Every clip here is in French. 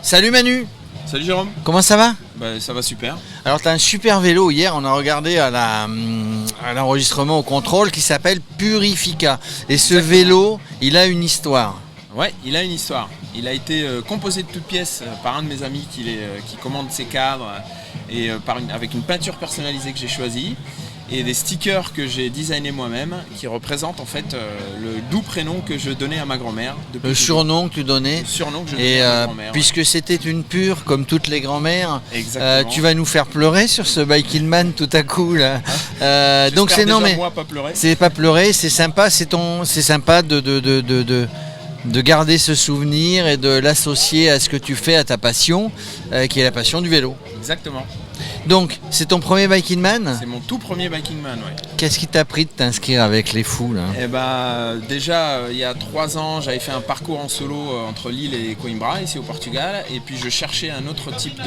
Salut Manu. Salut Jérôme. Comment ça va? Ça va super. Alors tu as un super vélo, hier on a regardé à l'enregistrement au contrôle qui s'appelle Purifica. Et ce vélo, il a une histoire. Ouais, il a une histoire. Il a été composé de toutes pièces par un de mes amis qui commande ses cadres et avec une peinture personnalisée que j'ai choisie et des stickers que j'ai designés moi-même qui représentent en fait le doux prénom que je donnais à ma grand-mère. Le surnom que tu donnais. Le surnom que je donnais à ma grand-mère. Puisque c'était une pure comme toutes les grand-mères, Exactement. tu vas nous faire pleurer sur ce Biking Man tout à coup là. Donc c'est non mais moi pas pleurer. C'est pas pleurer, c'est sympa, c'est sympa de garder ce souvenir et de l'associer à ce que tu fais, à ta passion, qui est la passion du vélo. Exactement. Donc, c'est ton premier Biking Man ? C'est mon tout premier Biking Man, ouais. Qu'est-ce qui t'a pris de t'inscrire avec les fous là ? Déjà, il y a 3 ans, j'avais fait un parcours en solo entre Lille et Coimbra, ici au Portugal. Et puis je cherchais un autre type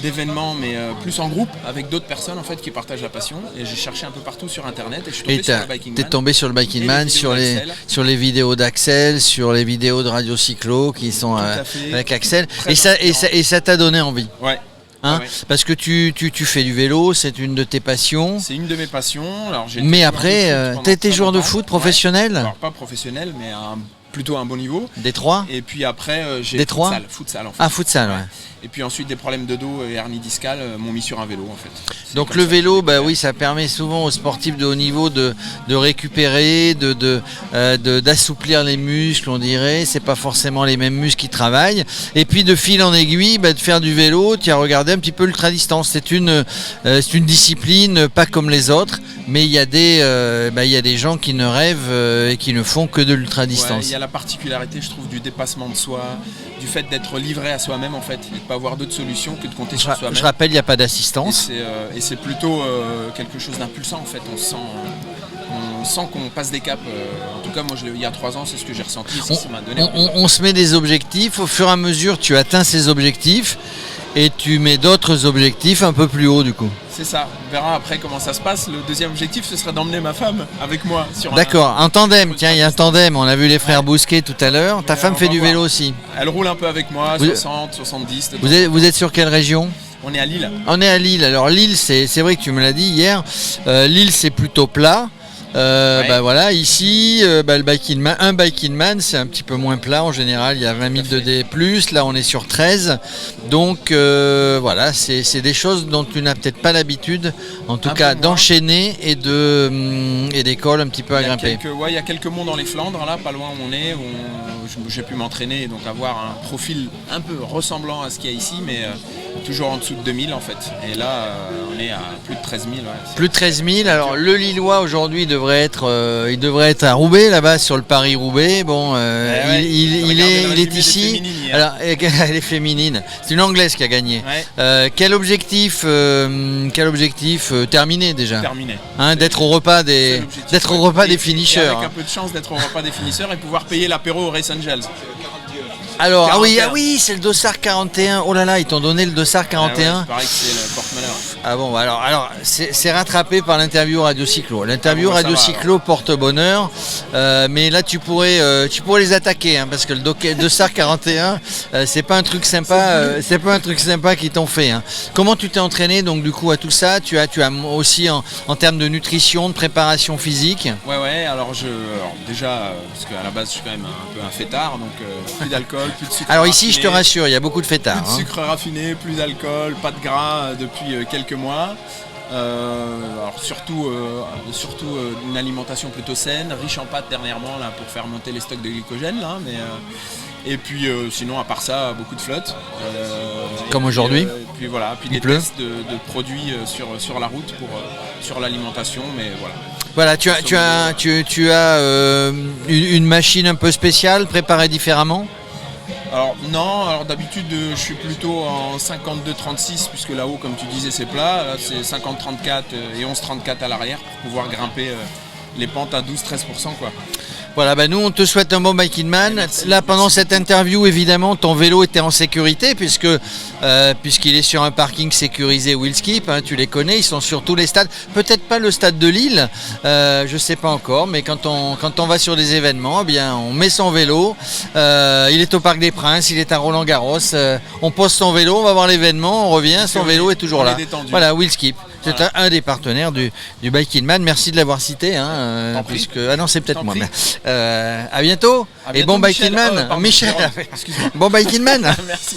d'événement, mais plus en groupe, avec d'autres personnes en fait qui partagent la passion. Et j'ai cherché un peu partout sur Internet et je suis tombé sur le Biking Man. T'es tombé sur le Biking Man, sur les vidéos d'Axel, sur les vidéos de Radio Cyclo qui sont avec Axel. Et ça t'a donné envie. Ouais. Hein, ouais. Parce que tu fais du vélo, c'est une de tes passions. C'est une de mes passions. Alors, mais après, t'as été joueur de foot professionnel ? Ouais. Alors pas professionnel, mais plutôt à un bon niveau. Détroit ? Et puis après, j'ai futsal en fait. Ah, futsal, ouais. Et puis ensuite, des problèmes de dos et hernie discale m'ont mis sur un vélo en fait. Donc le vélo, oui, ça permet souvent aux sportifs de haut niveau de récupérer, d'assouplir les muscles, on dirait. C'est pas forcément les mêmes muscles qui travaillent. Et puis de fil en aiguille, de faire du vélo, tu as regardé un petit peu l'ultra-distance. C'est une discipline pas comme les autres, mais il y a des gens qui ne rêvent et qui ne font que de l'ultra-distance. Il y a la particularité, je trouve, du dépassement de soi, du fait d'être livré à soi-même en fait, et de pas avoir d'autres solutions que de compter sur soi-même. Je rappelle, il n'y a pas d'assistance. Et c'est plutôt quelque chose d'impulsant en fait. On sent qu'on passe des caps. En tout cas, moi, il y a 3 ans, c'est ce que j'ai ressenti. On se met des objectifs. Au fur et à mesure, tu atteins ces objectifs et tu mets d'autres objectifs un peu plus haut du coup. C'est ça. On verra après comment ça se passe. Le deuxième objectif, ce serait d'emmener ma femme avec moi sur D'accord, en tandem. Tiens, il y a un tandem. On a vu les frères Bousquet tout à l'heure. Ta femme fait du vélo aussi. Elle roule un peu avec moi, 60, 70. Vous êtes sur quelle région ? On est à Lille. On est à Lille. Alors Lille, c'est vrai que tu me l'as dit hier. Lille, c'est plutôt plat. Voilà, ici, le Biking Man, c'est un petit peu moins plat en général. Il y a 20 000 de D+. Là, on est sur 13. Donc voilà, c'est des choses dont tu n'as peut-être pas l'habitude, en tout cas, d'enchaîner et d'école un petit peu à grimper. Il y a quelques monts dans les Flandres, là, pas loin où on est, où j'ai pu m'entraîner et donc avoir un profil un peu ressemblant à ce qu'il y a ici, mais toujours en dessous de 2000 en fait. Et là, on est à plus de 13 000. Ouais. Plus de 13 000. Alors, le Lillois aujourd'hui il devrait être à Roubaix, là-bas, sur le Paris-Roubaix. Bon, il est ici. Alors, elle est féminine. C'est une Anglaise qui a gagné. Ouais. Quel objectif terminé déjà ? Terminé. D'être au repas des finishers. Avec un peu de chance d'être au repas des finisseurs et pouvoir payer l'apéro au Race Angels. Alors, ah oui, c'est le Dossard 41. Oh là là, ils t'ont donné le Dossard 41. Ouais, pareil que c'est le porte-malheur. Ah bon, alors c'est rattrapé par l'interview Radio Cyclo. L'interview Radio Cyclo porte bonheur, mais là tu pourrais les attaquer, parce que le Dossard 41, c'est pas un truc sympa qu'ils t'ont fait. Comment tu t'es entraîné donc du coup à tout ça ? Tu as aussi en termes de nutrition, de préparation physique. Ouais. Alors déjà, parce qu'à la base je suis quand même un peu un fêtard, donc plus d'alcool, plus de sucre. Alors ici, je te rassure, il y a beaucoup de fêtards. Plus de sucre raffiné, plus d'alcool, pas de gras depuis quelques mois. Alors surtout une alimentation plutôt saine, riche en pâtes dernièrement là pour faire monter les stocks de glycogène là, et puis sinon à part ça beaucoup de flotte. Comme aujourd'hui. Puis voilà, puis des tests de produits sur la route sur l'alimentation, mais voilà. Voilà, tu as une machine un peu spéciale préparée différemment ? Alors d'habitude je suis plutôt en 52-36 puisque là-haut comme tu disais c'est plat, là c'est 50-34 et 11-34 à l'arrière pour pouvoir grimper les pentes à 12-13% quoi. Voilà, nous on te souhaite un bon Biking Man. Merci, Là pendant merci. cette interview, évidemment, ton vélo était en sécurité puisqu'il est sur un parking sécurisé Wheelskip, hein, tu les connais, ils sont sur tous les stades. Peut-être pas le stade de Lille, je sais pas encore, mais quand on va sur des événements, eh bien on met son vélo. Il est au Parc des Princes, il est à Roland-Garros. On pose son vélo, on va voir l'événement, on revient, son vélo est toujours on là. est détendu. Voilà, Wheelskip. C'est Voilà. un des partenaires du Biking Man. Merci de l'avoir cité. Hein, T'en prie. ah non, c'est peut-être T'en moi. prie. Mais, à bientôt. À Et bientôt, bon Michel. Biking Man. Pardon, Michel. Jérôme. Excuse-moi. Bon Biking Man. Merci.